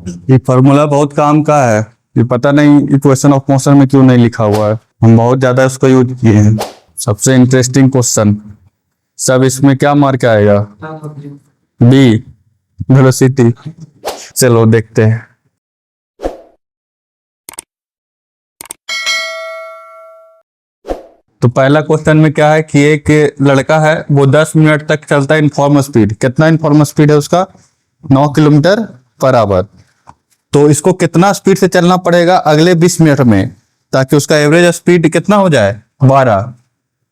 ये फॉर्मूला बहुत काम का है। ये पता नहीं इक्वेशन ऑफ मोशन में क्यों नहीं लिखा हुआ है। हम बहुत ज्यादा इसको यूज किए हैं। सबसे इंटरेस्टिंग क्वेश्चन, सब इसमें क्या मार्क आएगा? B, velocity. चलो देखते हैं। तो पहला क्वेश्चन में क्या है कि एक लड़का है, वो 10 मिनट तक चलता है इनफॉर्म स्पीड। कितना इनफॉर्म स्पीड है उसका? 9 किलोमीटर पर आवर। तो इसको कितना स्पीड से चलना पड़ेगा अगले 20 मिनट में, ताकि उसका एवरेज स्पीड कितना हो जाए? 12।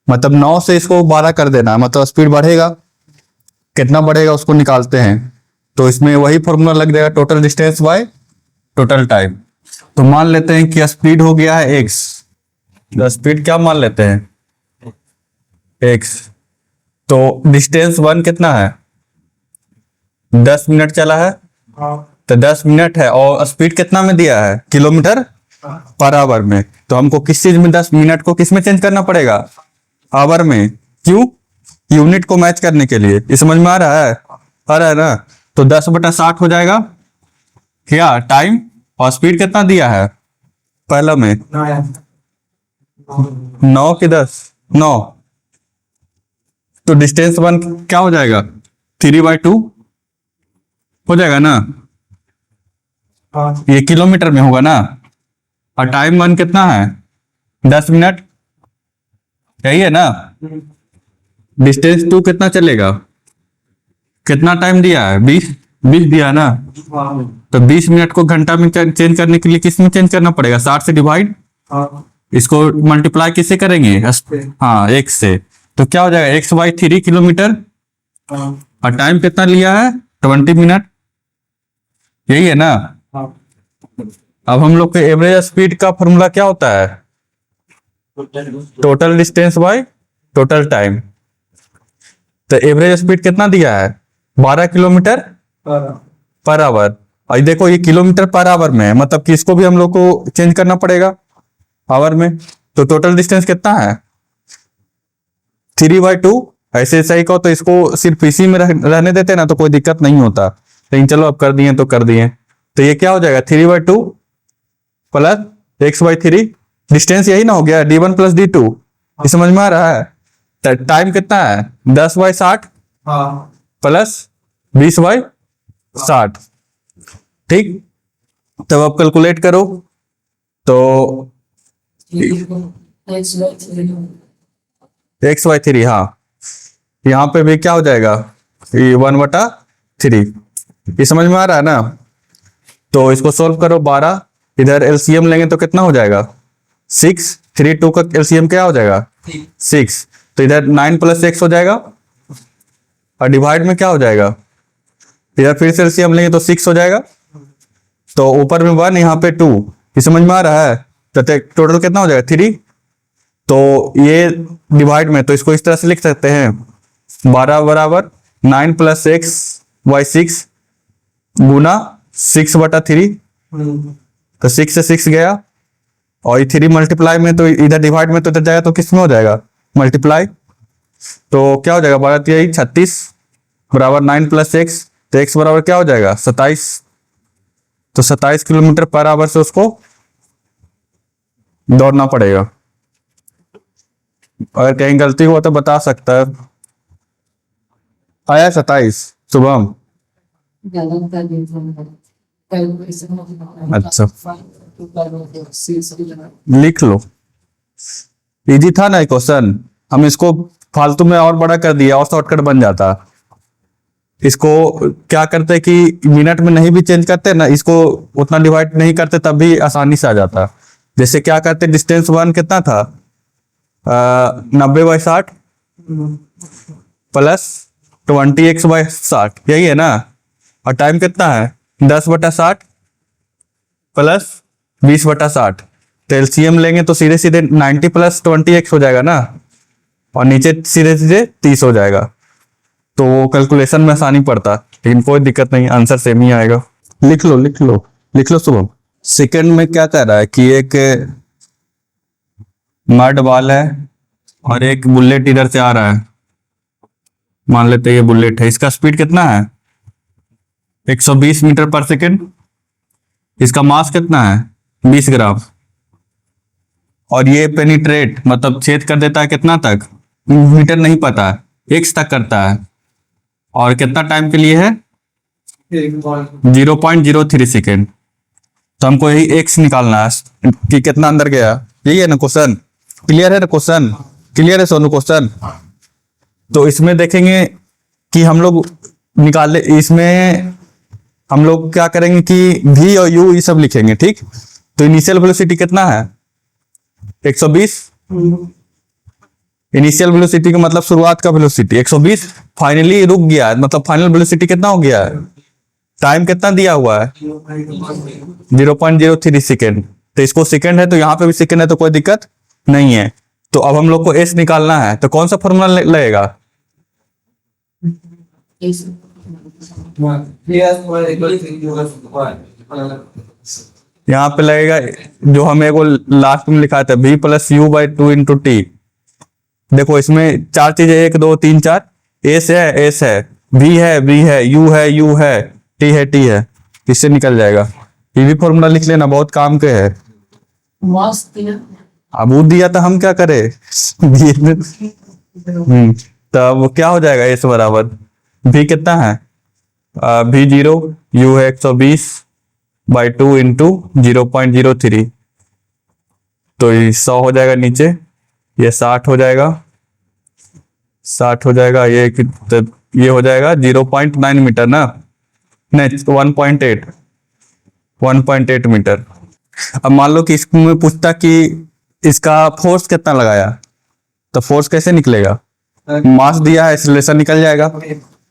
मतलब 9 से इसको 12 कर देना, मतलब स्पीड बढ़ेगा। कितना बढ़ेगा उसको निकालते हैं। तो इसमें वही फॉर्मूला लग जाएगा, total distance by total time. तो मान लेते हैं कि स्पीड हो गया है एक्स। स्पीड क्या मान लेते हैं? एक्स। तो डिस्टेंस 1 कितना है? 10 मिनट चला है। तो 10 मिनट है और स्पीड कितना में दिया है? किलोमीटर पर आवर में। तो हमको किस चीज में 10 मिनट को किस में चेंज करना पड़ेगा? आवर में। क्यों? यूनिट को मैच करने के लिए। ये समझ में आ रहा है? आ रहा है ना? तो 10/60 हो जाएगा क्या टाइम, और स्पीड कितना दिया है पहला में? 9 की 10, 9। तो डिस्टेंस 1 क्या हो जाएगा? 3/2 हो जाएगा ना? ये किलोमीटर में होगा ना? और टाइम 1 कितना है? 10 मिनट। यही है ना? डिस्टेंस 2 कितना चलेगा? कितना टाइम दिया है? 20 दिया ना? तो 20 मिनट को घंटा में चेंज करने के लिए किस में चेंज करना पड़ेगा? 60 से डिवाइड। इसको मल्टीप्लाई किससे करेंगे? हाँ, x से। तो क्या हो जाएगा? x/3 kilometre. और टाइम कितना लिया है? 20 मिनट। यही है ना? अब हम लोग के एवरेज स्पीड का फॉर्मूला क्या होता है? Total distance by total time. तो एवरेज स्पीड कितना दिया है? 12 किलोमीटर पर आवर। और देखो ये किलोमीटर पर आवर में है, मतलब कि इसको भी हम लोग को चेंज करना पड़ेगा आवर में। तो टोटल डिस्टेंस कितना है? 3/2। ऐसे सही कहो तो इसको सिर्फ इसी में रहने देते ना तो कोई दिक्कत नहीं होता, लेकिन चलो अब कर दिए तो कर दिए। तो ये क्या हो जाएगा? 3/2 प्लस x/3। डिस्टेंस यही ना हो गया, d1 प्लस d2। ये समझ में आ रहा है? टाइम कितना है? 10/60 प्लस 20/60। ठीक। तब आप कैलकुलेट करो तो x/3। हाँ, यहाँ पे भी क्या हो जाएगा? 1/3। ये समझ में आ रहा है ना? तो इसको सोल्व करो। 12 इधर एलसीएम लेंगे तो कितना हो जाएगा? 6। 3 2 का एलसीएम क्या हो जाएगा? 6। तो इधर 9 + x हो जाएगा, और डिवाइड में क्या हो जाएगा? इधर फिर से एलसीएम लेंगे तो 6 हो जाएगा। तो ऊपर में 1, यहाँ पे 2। ये समझ में आ रहा है? तो टोटल कितना हो जाएगा? 3। तो ये डिवाइड में, तो इसको इस तरह से लिख सकते हैं, 12 बराबर 9 + x/6 गुना 6/3। तो 6 से 6 गया, और 3 मल्टीप्लाई में, तो इधर डिवाइड में तो इधर जाएगा तो किस में हो जाएगा? मल्टीप्लाई। तो क्या हो जाएगा? 12×3 = 36 बराबर 9 + x। तो x बराबर क्या हो जाएगा? 27। तो 27 किलोमीटर पर आवर से उसको दौड़ना पड़ेगा। अगर कहीं गलती हुआ तो बता सकता है। आया 27 शुभम? अच्छा, लिख लो। इजी था ना क्वेश्चन? हम इसको फालतू में और बड़ा कर दिया और शॉर्टकट बन जाता। इसको क्या करते कि मिनट में नहीं भी चेंज करते ना, इसको उतना डिवाइड नहीं करते तब भी आसानी से आ जाता। जैसे क्या करते, डिस्टेंस 1 कितना था? 90/60 प्लस 20x/60। यही है ना? और टाइम कितना है? 10/60 प्लस 20/60। तो एलसीएम लेंगे तो सीधे सीधे 90 + 20x हो जाएगा ना, और नीचे सीधे सीधे 30 हो जाएगा। तो कैलकुलेशन में आसानी पड़ता, लेकिन कोई दिक्कत नहीं, आंसर सेम ही आएगा। लिख लो लिख लो लिख लो शुभम। सेकंड में क्या कह रहा है कि एक मड बॉल है और एक बुलेट इधर से आ रहा है। मान लेते हैं ये बुलेट है। इसका स्पीड कितना है? 120 मीटर पर सेकंड। इसका मास कितना है 20 ग्राम, और ये पेनिट्रेट मतलब छेद कर देता है कितना तक, मीटर नहीं पता है, एक्स तक करता है, और कितना टाइम के लिए है 0.03 सेकेंड। तो हमको यही एक्स निकालना है कि कितना अंदर गया, यही है ना क्वेश्चन। क्लियर है ना क्वेश्चन, क्लियर है सोनू क्वेश्चन। तो इसमें देखेंगे कि हम लोग निकाले, इसमें हम लोग क्या करेंगे कि v और u ये सब लिखेंगे, ठीक। तो इनिशियल वेलोसिटी कितना है 120, इनिशियल वेलोसिटी का मतलब शुरुआत का वेलोसिटी 120, फाइनली रुक गया है मतलब फाइनल वेलोसिटी कितना हो गया है, टाइम कितना दिया हुआ है 0.03 सेकेंड। तो इसको सेकेंड है तो यहाँ पे भी सेकेंड है, तो कोई दिक्कत नहीं है। तो अब हम लोग को एस निकालना है, तो कौन सा फॉर्मूला लगेगा, यहाँ पे लगेगा जो हमें वो लास्ट में लिखा था v + u/2 × t। देखो इसमें चार चीजें 1 2 3 4, एस है, v है, u है, t है, इससे निकल जाएगा। ये भी फॉर्मूला लिख लेना, बहुत काम के है। अब वो दिया तो हम क्या करें तब क्या हो जाएगा एस बराबर v कितना है v0, u है 120/2 × 0.03, तो ये 100 हो जाएगा नीचे, ये 60 हो जाएगा, 60 हो जाएगा, ये हो जाएगा 0.9 मीटर ना, नहीं 1.8 मीटर। अब मान लो कि इसमें पूछता कि इसका फोर्स कितना लगाया, तो फोर्स कैसे निकलेगा, मास दिया है, एक्सीलरेशन निकल जाएगा।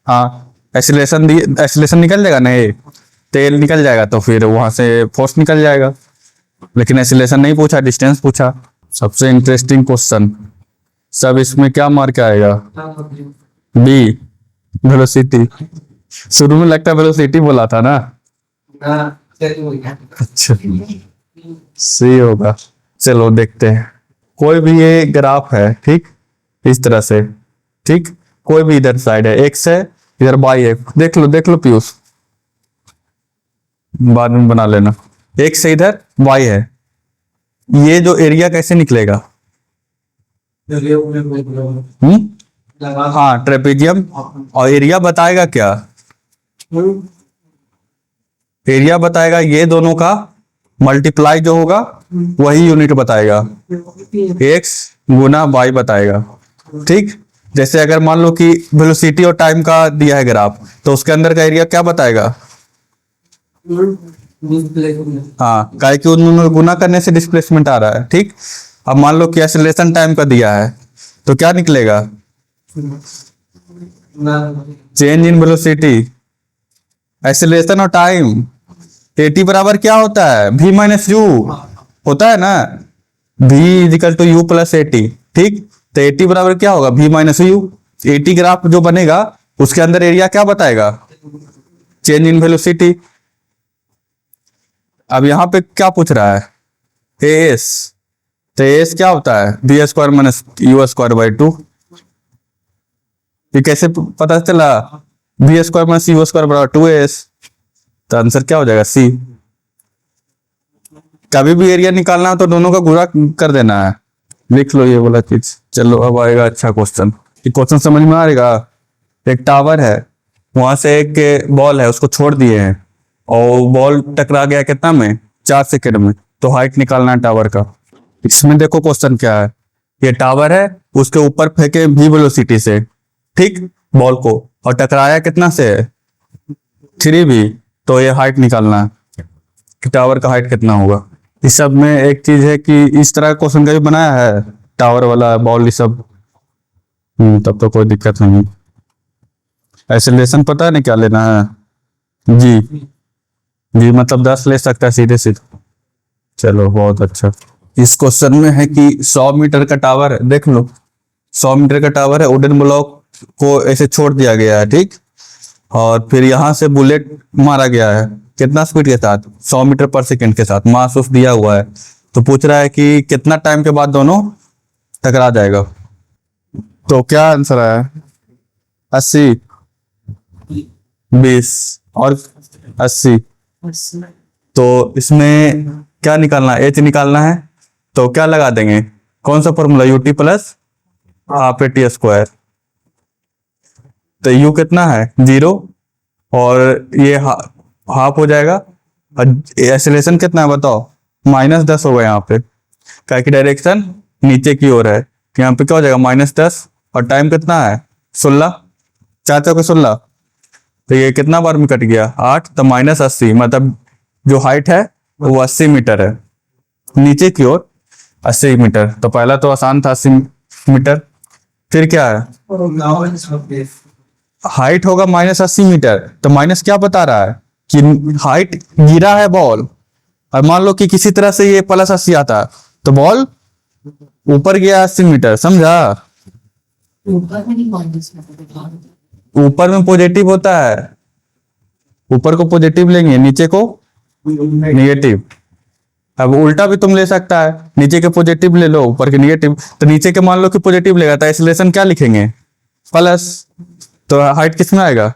हाँ एक्सीलरेशन निकल जाएगा ना, ये तेल निकल जाएगा, तो फिर वहां से फोर्स निकल जाएगा। लेकिन एक्सीलरेशन नहीं पूछा, डिस्टेंस पूछा। सबसे इंटरेस्टिंग क्वेश्चन, सब इसमें क्या मार्क आएगा, बी वेलोसिटी। शुरू में लगता है वेलोसिटी बोला था ना, अच्छा सी होगा। चलो देखते हैं, कोई भी ये ग्राफ है, ठीक, इस तरह से, ठीक, कोई भी इधर साइड है एक्स है, इधर वाई है, देख लो पीयूष, बाद में बना लेना, एक्स है इधर वाई है, ये जो एरिया कैसे निकलेगा, हाँ ट्रेपेजियम, और एरिया बताएगा क्या, एरिया बताएगा ये दोनों का मल्टीप्लाई जो होगा वही यूनिट बताएगा, x गुना y बताएगा, ठीक। जैसे अगर मान लो कि वेलोसिटी और टाइम का दिया है ग्राफ, तो उसके अंदर का एरिया क्या बताएगा, हाँ काहे कि उन्होंने गुना करने से डिस्प्लेसमेंट आ रहा है, ठीक। अब मान लो कि एक्सीलरेशन टाइम का दिया है, तो क्या निकलेगा, चेंज इन वेलोसिटी, एक्सीलरेशन और टाइम, AT बराबर क्या होता है v - u होता है ना, v = u + AT, ठीक। तो AT बराबर क्या होगा v - u, AT ग्राफ जो बनेगा उसके अंदर एरिया क्या बताएगा, चेंज इन वेलोसिटी। अब यहाँ पे क्या पूछ रहा है AS, तो AS क्या होता है v² - u²/2। ये कैसे पता चला, v² - u² = 2AS, तो आंसर क्या हो जाएगा सी। कभी भी एरिया निकालना हो तो दोनों का गुणा कर देना है, लिख लो ये वाला चीज। चलो अब आएगा अच्छा क्वेश्चन, ये क्वेश्चन समझ में आएगा। एक टावर है, वहां से एक बॉल है, उसको छोड़ दिए हैं, और बॉल टकरा गया कितना में 4 सेकेंड में, तो हाइट निकालना है टावर का। इसमें देखो क्वेश्चन क्या है, ये टावर है, उसके ऊपर फेंके v वेलोसिटी से, ठीक, बॉल को, और टकराया कितना से 3v, तो ये हाइट निकालना है कि टावर का हाइट कितना होगा। इस सब में एक चीज है कि इस तरह का क्वेश्चन कभी बनाया है, टावर वाला बॉल ये सब, तब तो कोई दिक्कत नहीं। एक्सीलरेशन पता है ना क्या लेना है, जी मतलब 10 ले सकता है सीधे सीधे। चलो बहुत अच्छा। इस क्वेश्चन में है कि 100 मीटर का टावर है, देख लो 100 मीटर का टावर है, वुडन ब्लॉक को ऐसे छोड़ दिया गया है, ठीक, और फिर यहाँ से बुलेट मारा गया है, कितना स्पीड के साथ 100 मीटर पर सेकंड के साथ, मास उस दिया हुआ है। तो पूछ रहा है कि कितना टाइम के बाद दोनों टकरा जाएगा। तो क्या आंसर आया 80, 20 और 80, तो इसमें क्या निकालना है, एच निकालना है। तो क्या लगा देंगे, कौन सा formula, UT plus half A T square. तो यू कितना है 0 और ये हाफ हो जाएगा। एक्सेलरेशन कितना है बताओ, -10 होगा यहाँ पे, क्या की डायरेक्शन नीचे की ओर है। तो यहाँ पे क्या हो जाएगा -10 और टाइम कितना है 16, 4 चौके 16। तो ये कितना बार में कट गया 8, तो -80, मतलब जो हाइट है वो 80 मीटर है, नीचे की ओर 80 मीटर। तो पहला तो आसान था 80 मीटर। फिर क्या है, हाइट होगा -80 मीटर, तो माइनस क्या बता रहा है कि हाइट गिरा है बॉल, और मान लो कि किसी तरह से ये +80 आता तो बॉल ऊपर गया 80 मीटर, समझा। ऊपर में पॉजिटिव होता है, ऊपर को पॉजिटिव लेंगे, नीचे को नेगेटिव। अब उल्टा भी तुम ले सकता है, नीचे के पॉजिटिव ले लो ऊपर के नेगेटिव। तो नीचे के मान लो कि पॉजिटिव लेगा तो एक्सीलरेशन क्या लिखेंगे, प्लस। तो हाइट किस में आएगा,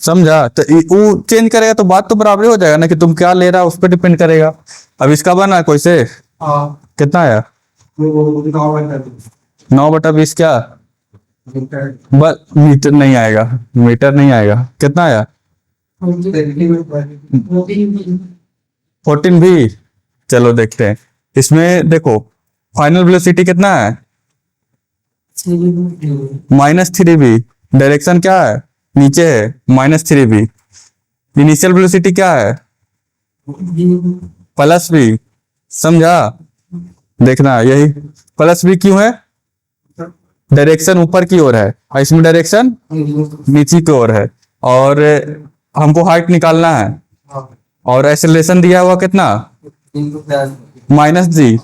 समझा। तो वो चेंज करेगा तो बात तो बराबर हो जाएगा ना, कि तुम क्या ले रहा है उस पर डिपेंड करेगा। अब इसका बना कोई से कितना आया 9/20 क्या, बस मीटर नहीं आएगा, मीटर नहीं आएगा, कितना आया 14 भी। चलो देखते हैं इसमें, देखो फाइनल वेलोसिटी कितना है -3v, डायरेक्शन क्या है नीचे है -3v। इनिशियल वेलोसिटी क्या है +v, समझा। देखना यही +v क्यों है, डायरेक्शन ऊपर की ओर है और इसमें डायरेक्शन नीचे की ओर है, और हमको हाइट निकालना है, और एक्सेलरेशन दिया हुआ कितना -g,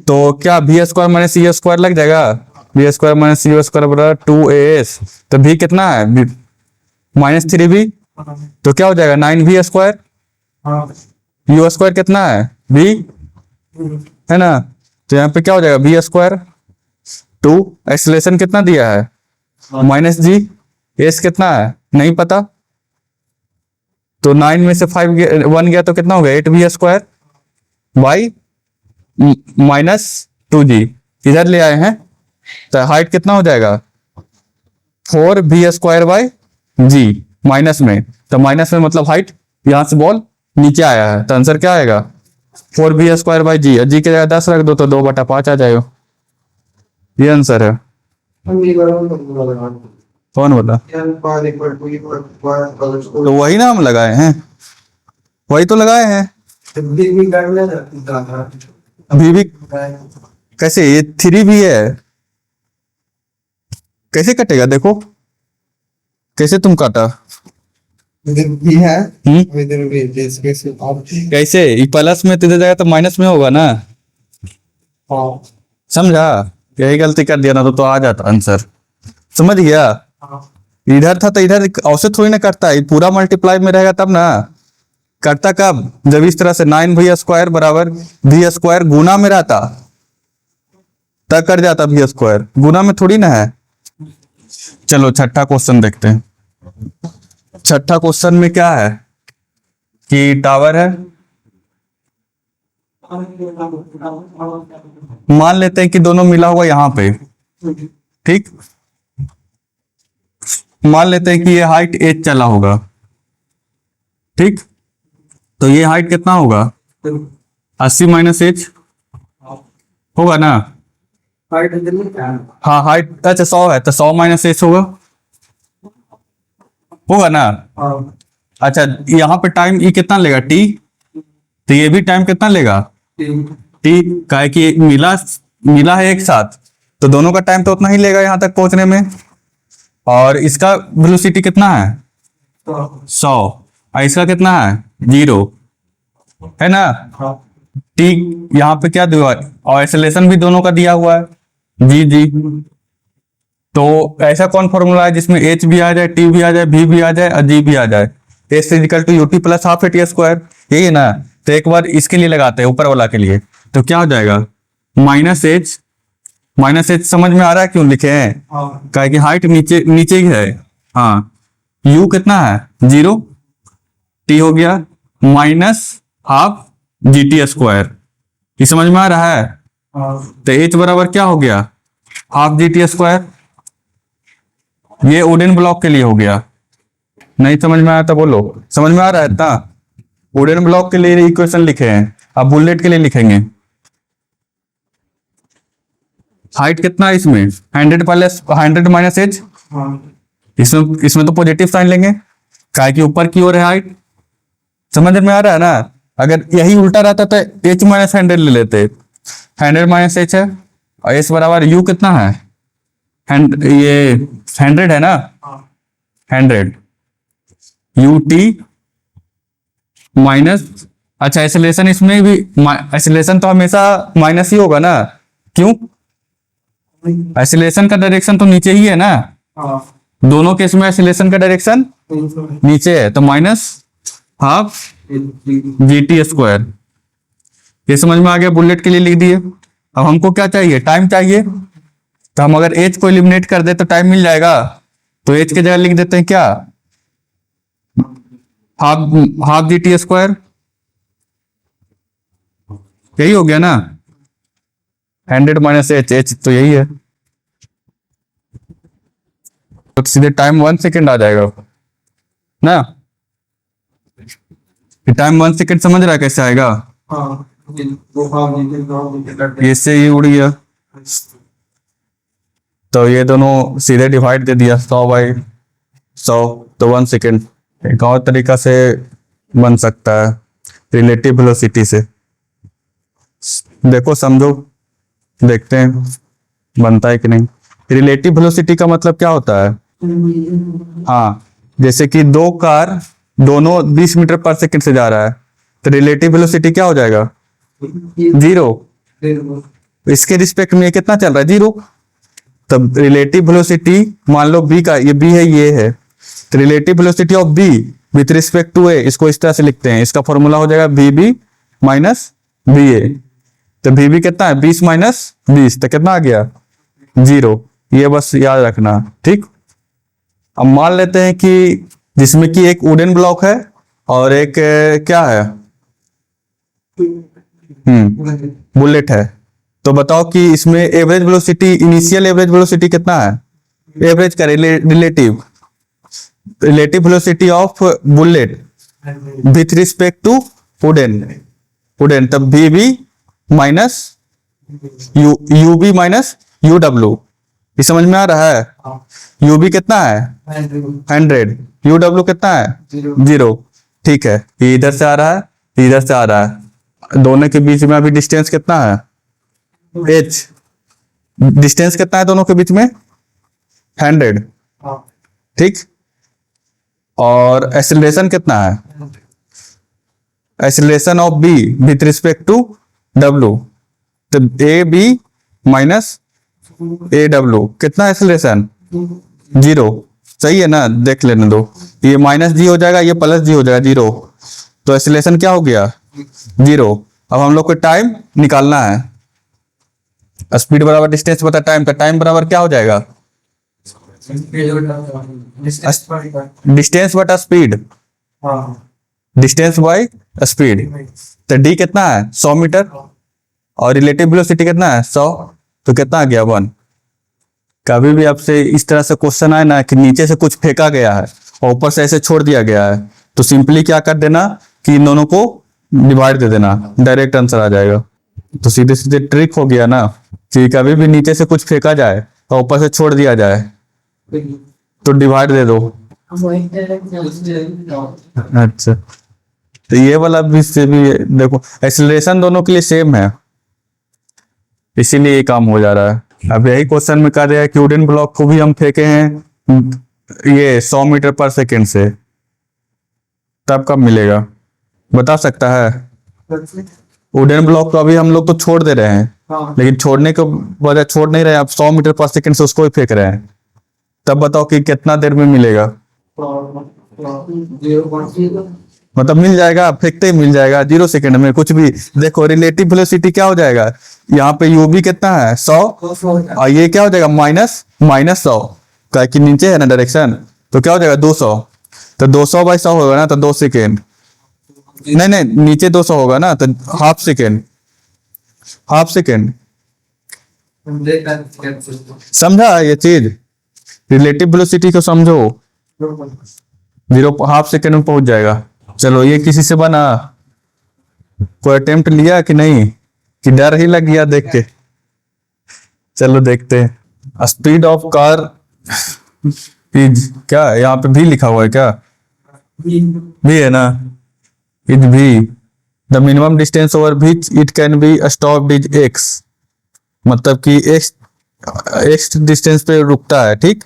तो क्या v² - c² लग जाएगा, v² - c² बराबर 2as। तो v कितना है -3v, तो क्या हो जाएगा 9v², u² कितना है v, है ना। तो यहाँ पे क्या हो जाएगा v², 2 एक्सेलरेशन कितना दिया है -g, s कितना है नहीं पता, तो 9 में से 1 गया तो कितना हो गया 8v² बाई -2g, इधर ले आए हैं। तो हाइट कितना हो जाएगा 4v² बाई g, माइनस में, तो माइनस में मतलब हाइट यहां से बॉल नीचे आया है, तो आंसर क्या आएगा 4v² बाई g, g की जगह 10 रख दो तो 2/5 आ जाएगा, ये आंसर है। कौन बोला, तो वही ना हम लगाए हैं, वही तो लगाए हैं। अभी भी कैसे, ये 3 भी है, कैसे कटेगा देखो, कैसे तुम काटा भी है कैसे, ये प्लस में तो जाएगा तो माइनस में होगा ना, समझा। यही गलती कर दिया ना तो आ जाता आंसर, समझ गया। इधर था तो इधर औसत थोड़ी ना करता है, पूरा मल्टीप्लाई में रहेगा तब ना करता, कब जब इस तरह से 9v² बराबर v² गुना में रहता तब कर जाता, v² गुना में थोड़ी ना है। चलो छठा क्वेश्चन देखते हैं। छठा क्वेश्चन में क्या है कि टावर है, मान लेते हैं कि दोनों मिला हुआ यहाँ पे, ठीक, मान लेते हैं कि ये हाइट h चला होगा, ठीक, तो ये हाइट कितना होगा 80 - h होगा ना, हाँ हाइट अच्छा 100 है तो 100 - h होगा ना। अच्छा यहाँ पे टाइम ये कितना लेगा t, तो ये भी टाइम कितना लेगा t, का है कि मिला है एक साथ, तो दोनों का टाइम तो उतना ही लेगा यहाँ तक पहुंचने में। और इसका वेलोसिटी कितना है 100 और इसका कितना है 0, है ना। t यहाँ पे क्या दिया है, और एक्सेलरेशन भी दोनों का दिया हुआ है जी। तो ऐसा कौन फॉर्मूला है जिसमें h भी आ जाए, t भी आ जाए, v भी आ जाए और g भी आ जाए, s = ut + ½ at², यही है ना। तो एक बार इसके लिए लगाते हैं ऊपर वाला के लिए, तो क्या हो जाएगा -h समझ में आ रहा है क्यों लिखे हैं, क्या कि हाइट नीचे ही है, हाँ u कितना है 0 टी हो गया minus half G T square. ये समझ में आ रहा है? तो एच बराबर क्या हो गया? Half G T square. ये वुडन ब्लॉक के लिए हो गया। नहीं समझ में आया तो बोलो। समझ में आ रहा है इतना? वुडन ब्लॉक के लिए इक्वेशन लिखे हैं, अब बुलेट के लिए लिखेंगे। हाइट कितना है इसमें? 100 माइनस एच। इसमें तो पॉजिटिव साइन लेंगे, काय की ऊपर की ओर है हाइट। समझ में आ रहा है ना? अगर यही उल्टा रहता तो एच माइनस 100 ले लेते। 100 माइनस एच है और एच बराबर यू कितना है? ये 100 है ना, 100 यू टी माइनस। अच्छा एक्सेलरेशन इसमें भी, एक्सेलरेशन तो हमेशा माइनस ही होगा ना, क्यों? एक्सेलरेशन का डायरेक्शन तो नीचे ही है ना, दोनों केस में एक्सेलरेशन का डायरेक्शन नीचे है, तो minus half G T square. ये समझ में आ गया? बुलेट के लिए लिख दिए। अब हमको क्या चाहिए? टाइम चाहिए। तो हम अगर एच को एलिमिनेट कर दे तो टाइम मिल जाएगा, तो एच की जगह लिख देते हैं क्या? Half G T square. यही हो गया ना, 100 माइनस एच, एच तो यही है, तो सीधे टाइम 1 सेकेंड आ जाएगा ना। टाइम 1 सेकेंड समझ रहा है कैसे आएगा? इससे ये उड़ गया, तो ये दोनों सीधे डिवाइड दे दिया 100/100, तो 1 सेकेंड। एक और तरीका से बन सकता है रिलेटिव वेलोसिटी से। देखो समझो, देखते हैं बनता है कि नहीं। रिलेटिव वेलोसिटी का मतलब क्या होता है? हाँ, जैसे कि दो कार दोनों 20 मीटर पर सेकंड से जा रहा है, तो रिलेटिव वेलोसिटी क्या हो जाएगा? 0। इसके रिस्पेक्ट में ये कितना चल रहा है? 0। तब रिलेटिव वेलोसिटी मान लो बी का, ये बी है, ये है, तो relative velocity of B with respect to A, इसको इस तरह से लिखते हैं। इसका फॉर्मूला हो जाएगा बी बी माइनस बी ए। तो बी बी कितना है? 20 माइनस 20, तो कितना आ गया? 0। ये बस याद रखना, ठीक। अब मान लेते हैं कि जिसमें कि एक वुडन ब्लॉक है और एक क्या है, बुलेट है। तो बताओ कि इसमें average velocity, initial average velocity कितना है? एवरेज का relative velocity of bullet with respect to wooden, तब B B minus U B minus U W. ये समझ में आ रहा है? यू बी कितना है? 100। यू डब्ल्यू कितना है? 0। ठीक है, ये इधर से आ रहा है, इधर से आ रहा है, दोनों के बीच में अभी डिस्टेंस कितना है? h। डिस्टेंस कितना है दोनों के बीच में? 100। ठीक। और एक्सेलरेशन कितना है? Acceleration of B with respect to W, तो A B minus A W, कितना एक्सेलरेशन? 0। सही है ना? देख लेने दो, ये माइनस जी हो जाएगा, ये प्लस जी हो जाएगा, 0। तो एक्सेलरेशन क्या हो गया? 0। अब हम लोग को टाइम निकालना है। स्पीड बराबर डिस्टेंस बता टाइम, का टाइम बराबर क्या हो जाएगा? डिस्टेंस बटा स्पीड, डिस्टेंस बाय स्पीड। तो डी कितना है? 100 मीटर, और रिलेटिव वेलोसिटी कितना है? 100, तो कितना आ गया? 1। कभी भी आपसे इस तरह से क्वेश्चन आए ना कि नीचे से कुछ फेंका गया है और ऊपर से ऐसे छोड़ दिया गया है, तो सिंपली क्या कर देना कि इन दोनों को डिवाइड दे देना, डायरेक्ट आंसर आ जाएगा। तो सीधे सीधे ट्रिक हो गया ना कि कभी भी नीचे से कुछ फेंका जाए और ऊपर से छोड़ दिया जाए तो डिवाइड दे दो। अच्छा, तो ये वाला भी से भी देखो, एक्सेलरेशन दोनों के लिए सेम है, इसीलिए ये काम हो जा रहा है। अब यही क्वेश्चन में कह रहा है कि वुडन ब्लॉक को भी हम फेंके हैं ये 100 मीटर पर सेकेंड से, तब कब मिलेगा? बता सकता है? वुडन ब्लॉक को अभी हम लोग तो छोड़ दे रहे हैं, लेकिन छोड़ने के वजह छोड़ नहीं रहे, आप 100 मीटर पर सेकेंड से उसको ही फेंक रहे हैं, तब बताओ कि कितना देर में मिलेगा? मतलब मिल जाएगा, फेंकते ही मिल जाएगा 0 सेकेंड में कुछ भी। देखो रिलेटिव वेलोसिटी क्या हो जाएगा? यहाँ पे यू भी कितना है? 100, और ये क्या हो जाएगा? माइनस 100, क्या कि नीचे है ना डायरेक्शन, तो क्या हो जाएगा? 200। तो 200/100 होगा ना, तो 2 सेकेंड। नहीं नहीं, नीचे 200 होगा ना, तो हाफ सेकेंड, हाफ सेकेंड। समझा ये चीज, रिलेटिव वेलोसिटी को समझो, 0.5 सेकेंड में पहुंच जाएगा। चलो ये किसी से बना, कोई अटेम्प्ट लिया कि नहीं, कि डर ही लग गया देख के? चलो देखते हैं। स्पीड ऑफ कार इज, क्या यहाँ पे भी लिखा हुआ है क्या? भी है ना, इज भी the minimum distance over which it can be stopped is x, मतलब कि एक्स डिस्टेंस पे रुकता है, ठीक।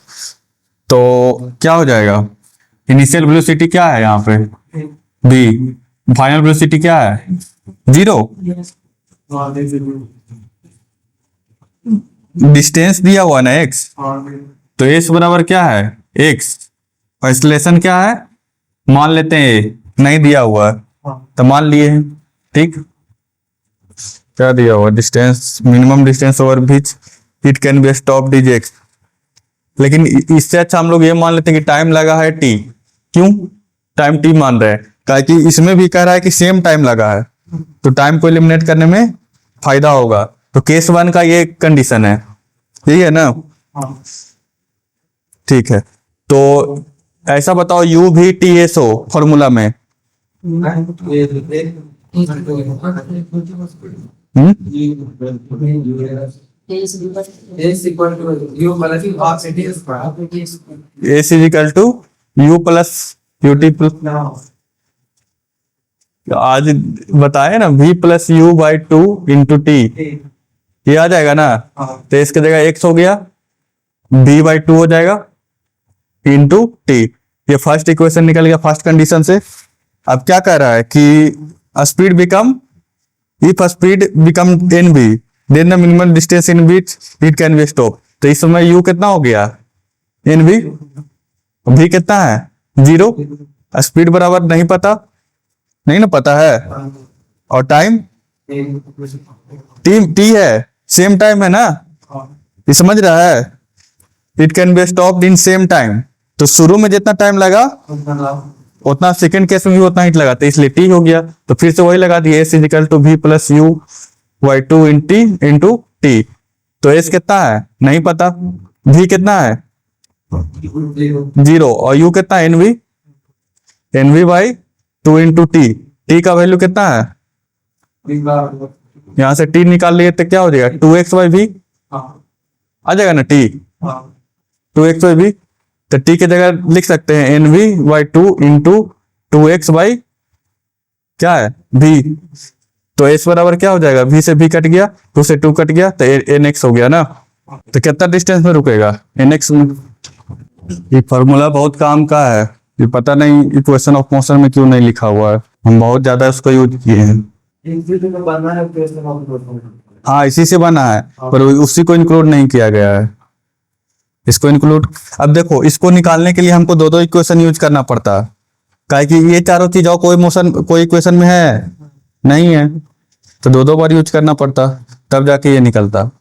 तो क्या हो जाएगा, इनिशियल वेलोसिटी क्या है यहाँ पे बी, फाइनल वेलोसिटी क्या है 0, डिस्टेंस दिया हुआ ना x, तो s बराबर क्या है x, और एक्सेलरेशन क्या है मान लेते हैं a, नहीं दिया हुआ है तो मान लिए हैं, ठीक। क्या दिया हुआ, distance, minimum distance over which it can be stopped is x, लेकिन इससे अच्छा हम लोग ये मान लेते हैं कि टाइम लगा है t। क्यों टाइम t मान रहे हैं, काहे कि इसमें भी कह रहा है कि सेम टाइम लगा है, तो टाइम को एलिमिनेट करने में फायदा होगा। तो केस 1 का ये कंडीशन है, यही है ना, ठीक है। तो ऐसा बताओ u v t s हो फॉर्मूला में, s is equal to u plus u t plus, आज बताए ना v plus u by 2 into t, ये आ जाएगा ना, तो इसके जगह x हो गया, v बाई 2 हो जाएगा इंटू टी, ये फर्स्ट इक्वेशन निकल गया फर्स्ट कंडीशन से। अब क्या कह रहा है कि speed become, if speed become n b then the minimum distance in which it can be stop, तो इस समय u कितना हो गया एन बी, v कितना है 0, स्पीड बराबर नहीं पता, नहीं ना पता है, और टाइम टी है, सेम टाइम है ना, ये समझ रहा है, it can be stopped in same time, तो शुरू में जितना टाइम लगा उतना सेकंड केस में भी उतना ही लगा, तो इसलिए टी हो गया। तो फिर से वही लगा दिया, s is equal to v plus u by 2 into t, तो एस कितना है नहीं पता, वी कितना है 0, और यू कितना है n v by 2 into t, t का वैल्यू कितना है, यहां से टी निकाल लिए तो क्या हो जाएगा 2x बाई वी आ जाएगा ना, टी 2x बाई वी, तो टी की जगह लिख सकते हैं n v by 2 into 2x by क्या है v, तो s बराबर क्या हो जाएगा, v से v कट गया, 2 से 2 कट गया, तो nx हो गया ना, तो कितना डिस्टेंस में रुकेगा nx में। ये फॉर्मूला बहुत काम का है, ये पता नहीं इक्वेशन ऑफ मोशन में क्यों नहीं लिखा हुआ है, हम बहुत ज्यादा उसको यूज किए हैं। हाँ इसी से बना है, पर उसी को इंक्लूड नहीं किया गया है, इसको इंक्लूड, अब देखो इसको निकालने के लिए हमको दो इक्वेशन यूज करना पड़ता है, काहे कि ये चारों चीज और कोई इक्वेशन में है नहीं है, तो दो बार यूज करना पड़ता, तब जाके ये निकलता।